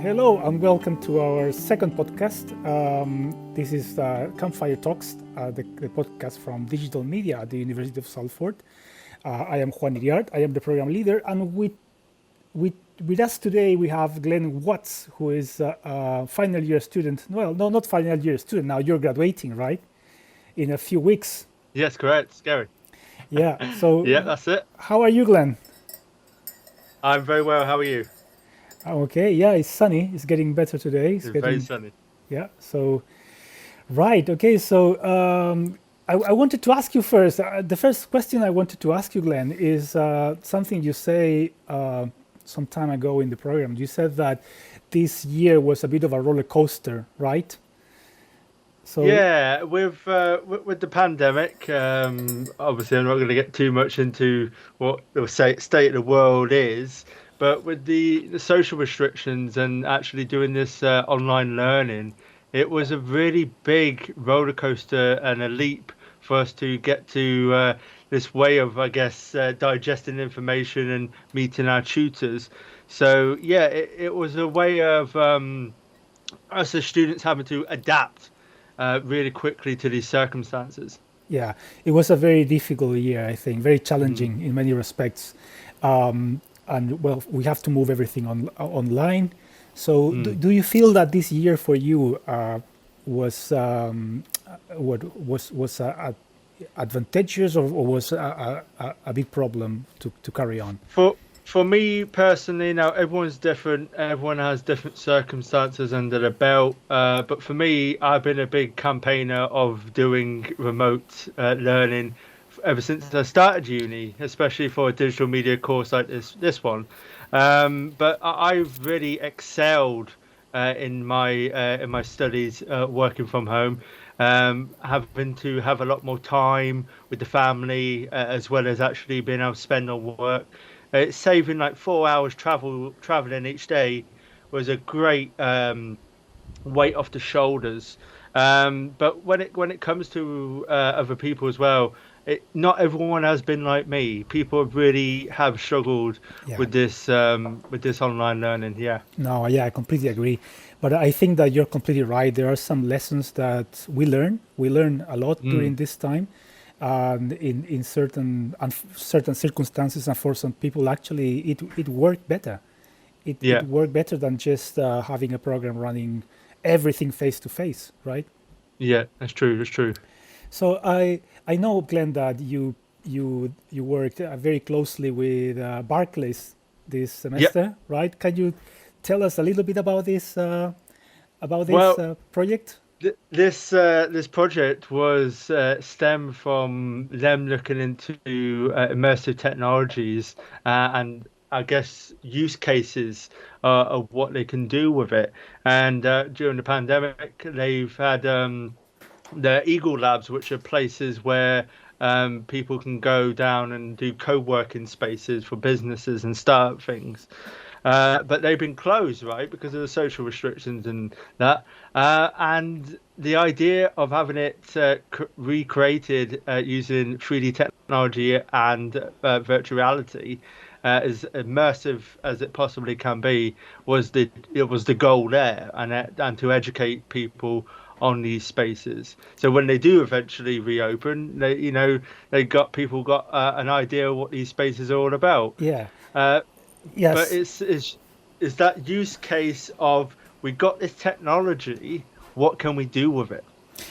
Hello and welcome to our second podcast. This is Campfire Talks, the podcast from digital media at the University of Salford. I am Juan Hiriart, I am the program leader, and with us today we have Glenn Watts, who is a final year student. Well, no, not final year student, now you're graduating, right? In a few weeks. Yes, correct. Scary. Yeah, so Yeah, that's it. How are you, Glenn? I'm very well. How are you? Okay, yeah, it's sunny. It's getting better today. It's very sunny. Yeah, so, right, okay, so I wanted to ask you first. The first question I wanted to ask you, Glenn, is something you say some time ago in the program. You said that this year was a bit of a roller coaster, right? So yeah, with the pandemic, obviously I'm not going to get too much into what the state of the world is. But with the social restrictions and actually doing this online learning, it was a really big roller coaster and a leap for us to get to this way of, I guess, digesting information and meeting our tutors. So, yeah, it was a way of us as students having to adapt really quickly to these circumstances. Yeah, it was a very difficult year, I think, very challenging in many respects. And well, we have to move everything online. So, do you feel that this year for you was advantageous, or was a big problem to carry on? For me personally, now everyone's different. Everyone has different circumstances under their belt. But for me, I've been a big campaigner of doing remote learning ever since I started uni, especially for a digital media course like this one. But I've really excelled in my studies working from home, having to have a lot more time with the family, as well as actually being able to spend on work. It's saving like 4 hours traveling each day was a great weight off the shoulders. But when it comes to other people as well, not everyone has been like me. People really have struggled with this online learning. Yeah. No, yeah, I completely agree. But I think that you're completely right. There are some lessons that we learn. We learn a lot during this time, in certain circumstances, and for some people, actually, it worked better. It worked better than just having a program running everything face to face, right? Yeah, that's true. That's true. So I know, Glenn, that you worked very closely with Barclays this semester, right? Can you tell us a little bit about this project? This project was stemmed from them looking into immersive technologies and I guess use cases of what they can do with it. And during the pandemic, they've had the Eagle Labs, which are places where people can go down and do co-working spaces for businesses and start things. But they've been closed, right, because of the social restrictions and that. And the idea of having it recreated using 3D technology and virtual reality, as immersive as it possibly can be, was the goal there, and to educate people on these spaces. So when they do eventually reopen, they got an idea of what these spaces are all about. Yeah. Yes. But it's that use case of, we got this technology, what can we do with it?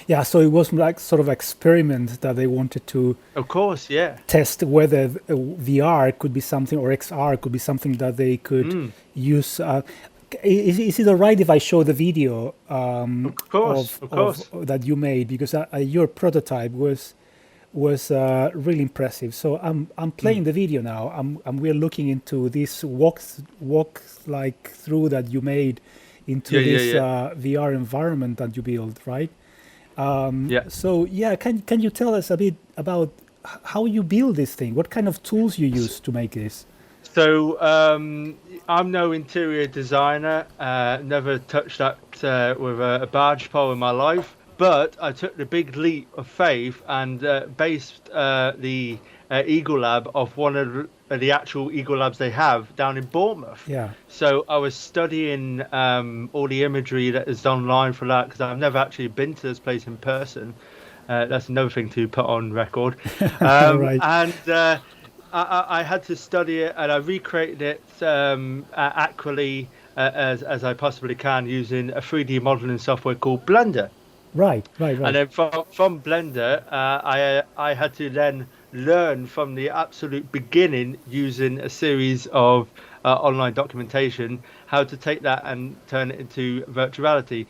Yeah, so it was like sort of experiment that they wanted to, of course, test whether VR could be something, or XR could be something that they could use. Is it all right if I show the video of course. That you made? Because your prototype was really impressive. So I'm playing the video now. We're looking into this walk like through that you made into this VR environment that you built, right? So can you tell us a bit about how you build this thing? What kind of tools you use to make this? So I'm no interior designer. Never touched that with a barge pole in my life. But I took the big leap of faith and based the Eagle Lab off one of the actual Eagle Labs they have down in Bournemouth. Yeah. So I was studying all the imagery that is online for that, because I've never actually been to this place in person. That's another thing to put on record. Right. And I had to study it, and I recreated it accurately as I possibly can using a 3D modeling software called Blender. Right. And then from Blender, I had to then learn from the absolute beginning, using a series of online documentation, how to take that and turn it into virtual reality.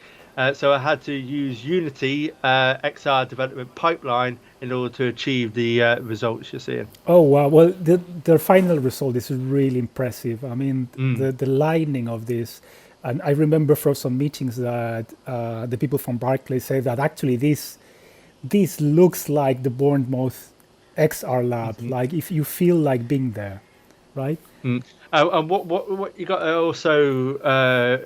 So I had to use Unity XR development pipeline in order to achieve the results you're seeing. Oh wow! Well, the final result is really impressive. I mean, the lining of this, and I remember from some meetings that the people from Barclays say that actually this looks like the Bournemouth XR lab. Like if you feel like being there, right? And what you got to also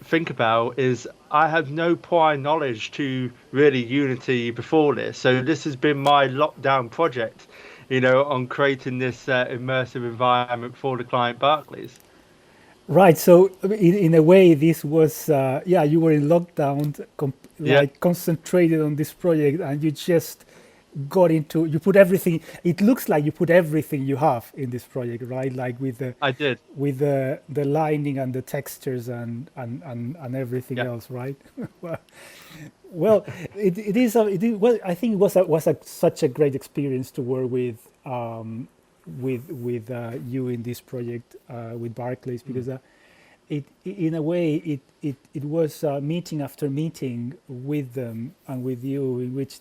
think about is I had no prior knowledge to really Unity before this, so this has been my lockdown project, on creating this immersive environment for the client Barclays. Right. So in a way, this was you were in lockdown, concentrated on this project, and you just you put everything. It looks like you put everything you have in this project, right? Like I did. with the lining and the textures and everything else, right? well, it is. Well, I think it was such a great experience to work with you in this project with Barclays, because it in a way it was meeting after meeting with them and with you, in which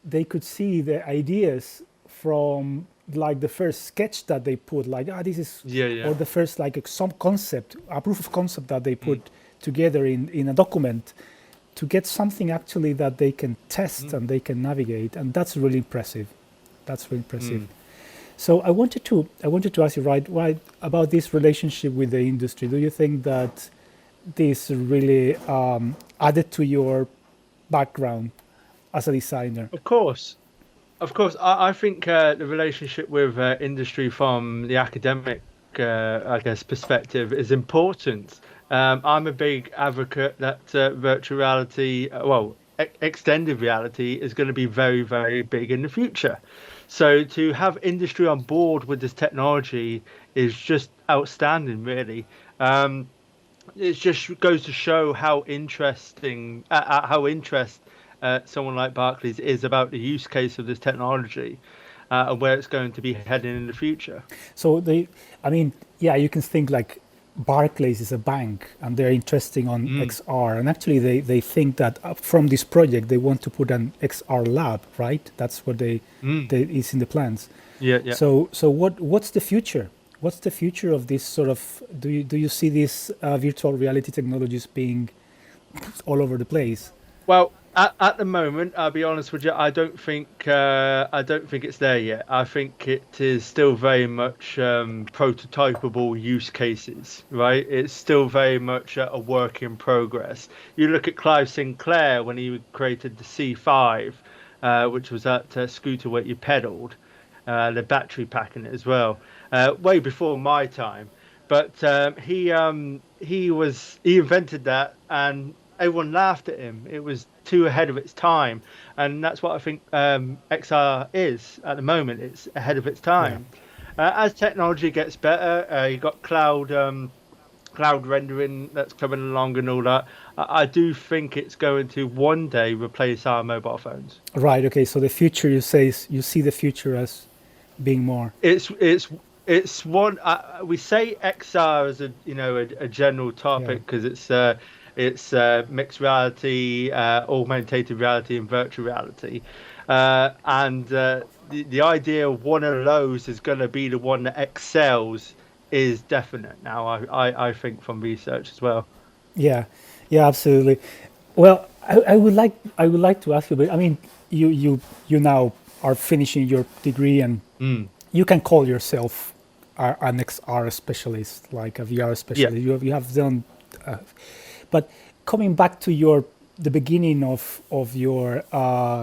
they could see the ideas from like the first sketch that they put, like this is or the first like some concept, a proof of concept that they put together in a document, to get something actually that they can test and they can navigate, and that's really impressive. So I wanted to ask you, right, about this relationship with the industry. Do you think that this really added to your background as a designer? Of course. I think the relationship with industry from the academic, I guess, perspective is important. I'm a big advocate that virtual reality, extended reality, is going to be very, very big in the future. So to have industry on board with this technology is just outstanding, really. It just goes to show how interesting, someone like Barclays is about the use case of this technology and where it's going to be heading in the future. So you can think like Barclays is a bank and they're interested on XR, and actually they think that from this project they want to put an XR lab, right? That's what they is in the plans. Yeah. So what's the future? What's the future of this sort of? Do you see these virtual reality technologies being all over the place? Well, at the moment, I'll be honest with you, I don't think it's there yet. I think it is still very much prototypable use cases, right? It's still very much a work in progress. You look at Clive Sinclair when he created the C5, which was that scooter where you pedaled, the battery pack in it as well, way before my time. But he invented that, and everyone laughed at him. It was too ahead of its time, and that's what I think XR is at the moment. It's ahead of its time. As technology gets better, you've got cloud rendering that's coming along and all that. I do think it's going to one day replace our mobile phones. Right. Okay. So the future, you see the future as being more. It's one. We say XR as a general topic because it's mixed reality, augmented reality, and virtual reality. And the idea of one of those is going to be the one that excels is definite now, I think, from research as well. Yeah, absolutely. Well, I would like to ask you, but I mean, you now are finishing your degree, and you can call yourself an XR specialist, like a VR specialist. Yeah. You have done. But coming back to the beginning of your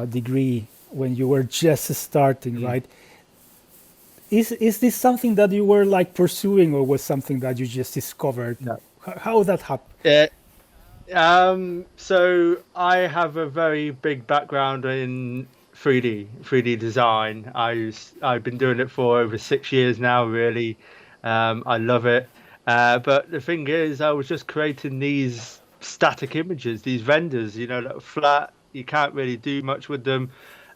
degree, when you were just starting, right? Is this something that you were like pursuing, or was something that you just discovered? No. How that happened? Yeah. So I have a very big background in 3D design. I've been doing it for over 6 years now, really. I love it. But the thing is, I was just creating these static images, these renders, that are flat. You can't really do much with them.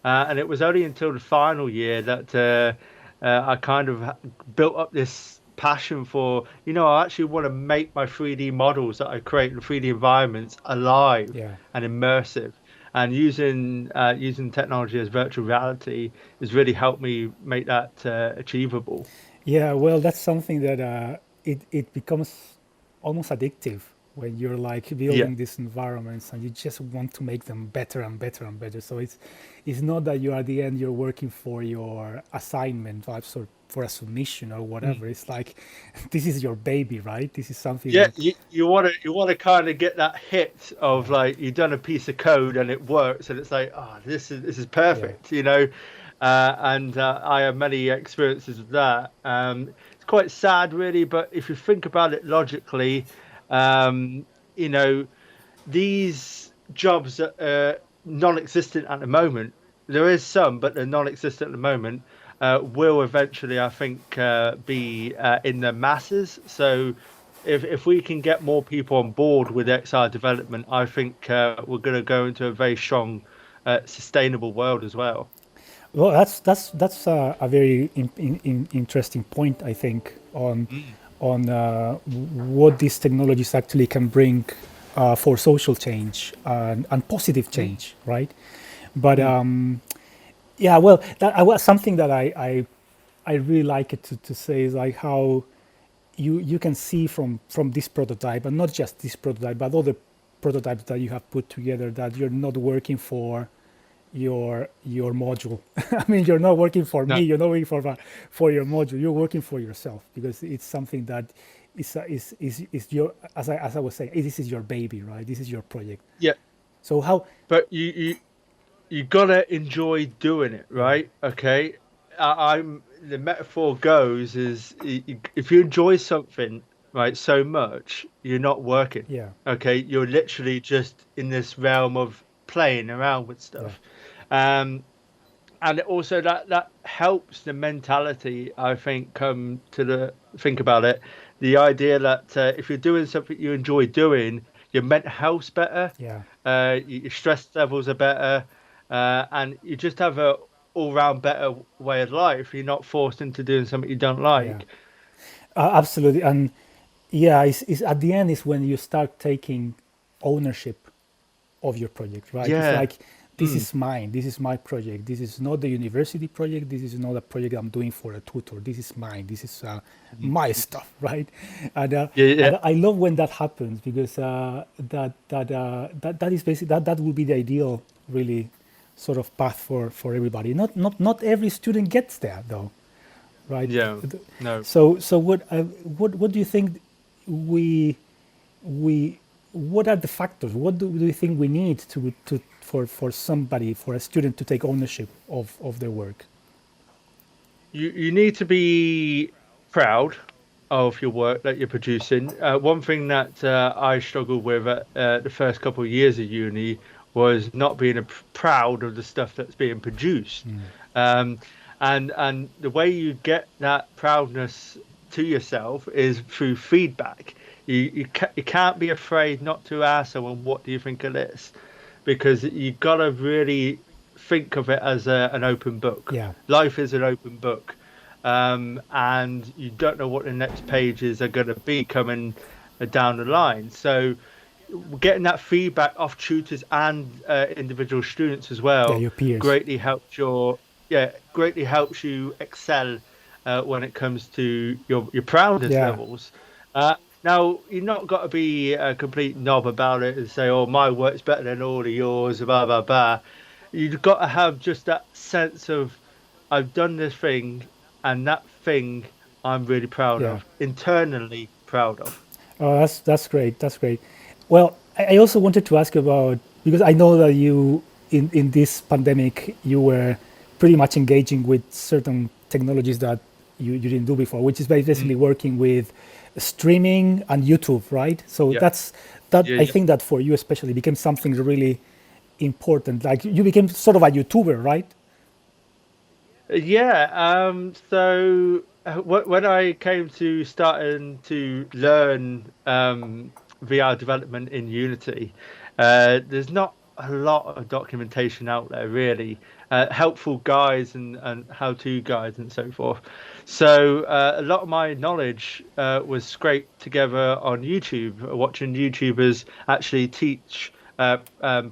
And it was only until the final year that I kind of built up this passion for, I actually want to make my 3D models that I create in 3D environments alive Yeah. and immersive. And using technology as virtual reality has really helped me make that achievable. Yeah, well, that's something that it becomes almost addictive when you're like Yeah, building these environments and you just want to make them better and better and better. So it's not that you at the end you're working for your assignment or for a submission or Mm. whatever. It's like this is your baby, right? This is something yeah. that You want to kind of get that hit of yeah, like you've done a piece of code and it works, and it's like, oh, this is yeah, perfect. And I have many experiences of that. It's quite sad, really, but if you think about it logically, um, you know, these jobs that are non-existent at the moment, there is some, but they're non-existent at the moment, will eventually, I think, be in the masses. So if we can get more people on board with XR development, I think we're going to go into a very strong, sustainable world as well. well, that's a very interesting point, I think, Mm. on what these technologies actually can bring for social change and positive Mm. change, right? But Mm. yeah, well, that was something that I really like it to say is like how you can see from this prototype, and not just this prototype, but other prototypes that you have put together, that you're not working for your module. I mean, you're not working for No. me. You're not working for your module. You're working for yourself because it's something that is your, as I was saying, this is your baby, right? This is your project. Yeah, So how? but you gotta enjoy doing it, Yeah, right? Okay. I'm the metaphor goes is if you enjoy something, right, so much, you're not working. yeah, Okay, you're literally just in this realm of playing around with yeah, stuff. Um, and also that helps the mentality, I think, come to the think about it. The idea that if you're doing something you enjoy doing, your mental health's better, yeah, your stress levels are better, and you just have a all-round better way of life. You're not forced into doing something you don't yeah. like. Absolutely, and yeah, it's at the end is when you start taking ownership of your project, right? It's Yeah. like this Mm. is mine. This is my project. This is not the university project. This is not a project I'm doing for a tutor. This is mine. This is Mhm. my stuff, right? And, Yeah, yeah, and I love when that happens because that is basically that will be the ideal, really, sort of path for everybody. Not every student gets there though, right? yeah. No. So what do you think we we what are the factors? What do you think we need to for somebody, for a student, to take ownership of their work? You need to be proud of your work that you're producing. One thing that I struggled with at the first couple of years of uni was not being proud of the stuff that's being produced. Um, and the way you get that proudness to yourself is through feedback. You can't be afraid not to ask someone, what do you think of this? Because you got to really think of it as an open book. Yeah, Life is an open book, and you don't know what the next pages are going to be coming down the line. So, getting that feedback off tutors and individual students as yeah, well your peers. greatly helps greatly helps you excel when it comes to your proudness Yeah, levels. Now, you've not got to be a complete knob about it and say, "Oh, my work's better than all of yours," blah blah blah. You've got to have just that sense of, "I've done this thing, and that thing I'm really proud yeah. of, internally proud of." Oh, that's great. That's great. Well, I also wanted to ask about, because I know that you in this pandemic you were pretty much engaging with certain technologies that you didn't do before, which is basically working with streaming and YouTube, right? So Yeah. that Yeah, I yeah. think that for you especially became something really important. Like you became sort of a YouTuber, right? Yeah. When I came to starting to learn VR development in Unity, there's not a lot of documentation out there really, helpful guides and how-to guides and so forth. So a lot of my knowledge was scraped together on YouTube, watching YouTubers actually teach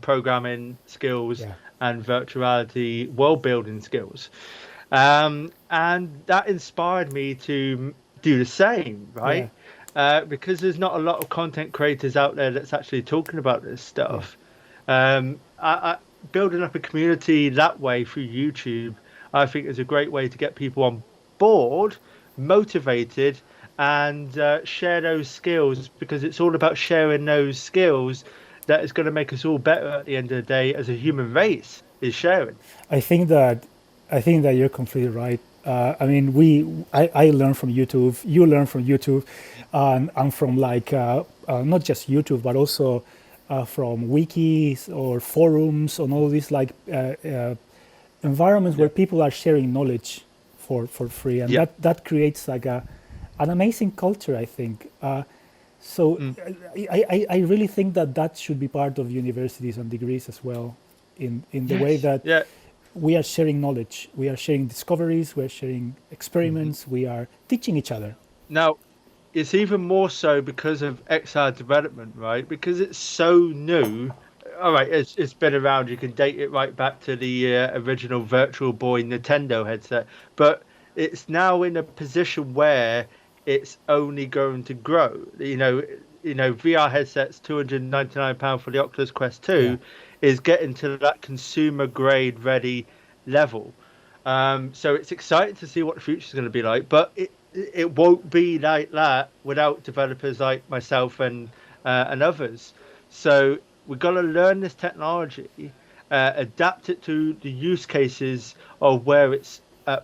programming skills Yeah. and virtuality world building skills. And that inspired me to do the same, Yeah. right? Because there's not a lot of content creators out there that's actually talking about this Yeah. stuff. Building up a community that way through YouTube, I think is a great way to get people on board, motivated, and share those skills, because it's all about sharing those skills that is going to make us all better at the end of the day as a human race, is sharing. I think that you're completely right. I mean, I learn from YouTube. You learn from YouTube, and from like not just YouTube, but also from wikis or forums on all these like environments Yeah. where people are sharing knowledge for free, and Yeah. that creates like an amazing culture, I think. So Mm. I really think that should be part of universities and degrees as well, in the way Yes. that Yeah. we are sharing knowledge, we are sharing discoveries, we are sharing experiments, we are teaching each other. Now, it's even more so because of XR development, right? Because it's so new. All right, it's been around. You can date it right back to the original Virtual Boy Nintendo headset, but it's now in a position where it's only going to grow. VR headsets, £299 for the Oculus Quest Yeah, 2, is getting to that consumer grade ready level. So it's exciting to see what the future is going to be like, but it won't be like that without developers like myself and others. So we've got to learn this technology, adapt it to the use cases of where it's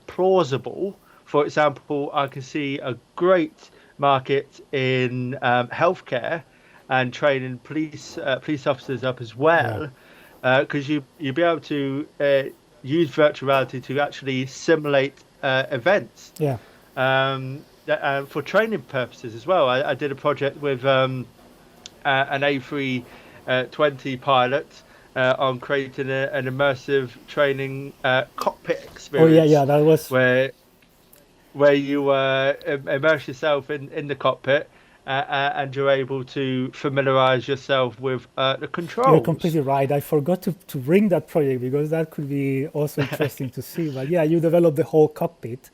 plausible. For example, I can see a great market in healthcare and training police officers up as yeah, well, because you'll be able to use virtual reality to actually simulate events, yeah. for training purposes as well. I did a project with an A320 pilot on creating an immersive training cockpit Oh yeah, experience yeah. That was. where you immerse yourself in the cockpit, and you're able to familiarize yourself with the You're controls. completely right. I forgot to bring that project because that could be also interesting to see. But yeah, you developed the whole cockpit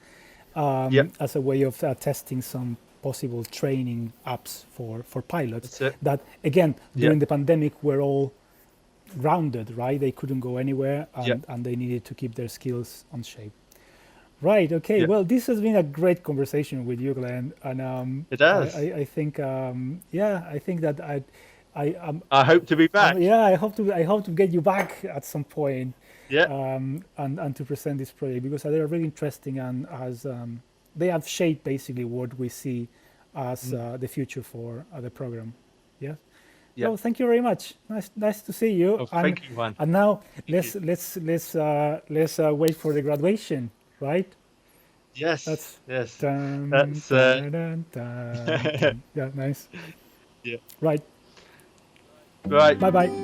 Yep, as a way of testing some possible training apps for pilots. that's it. That again Yep, during the pandemic were all grounded, right? They couldn't go anywhere, yep, and they needed to keep their skills on shape. Right. Okay. yep. Well, this has been a great conversation with you, Glenn, and It does. I think yeah, I think that I hope to be back. yeah, I hope to get you back at some point, Yeah, and to present this project because they are really interesting and as they have shaped basically what we see as the future for the program. Yeah. yeah. Well, thank you very much. Nice to see you. Oh, thank you, Juan. And now Thank you. let's wait for the graduation, right? Yes, That's yes. dun, That's dun, dun, dun, dun. Yeah, nice. yeah. Right. Right. Bye bye.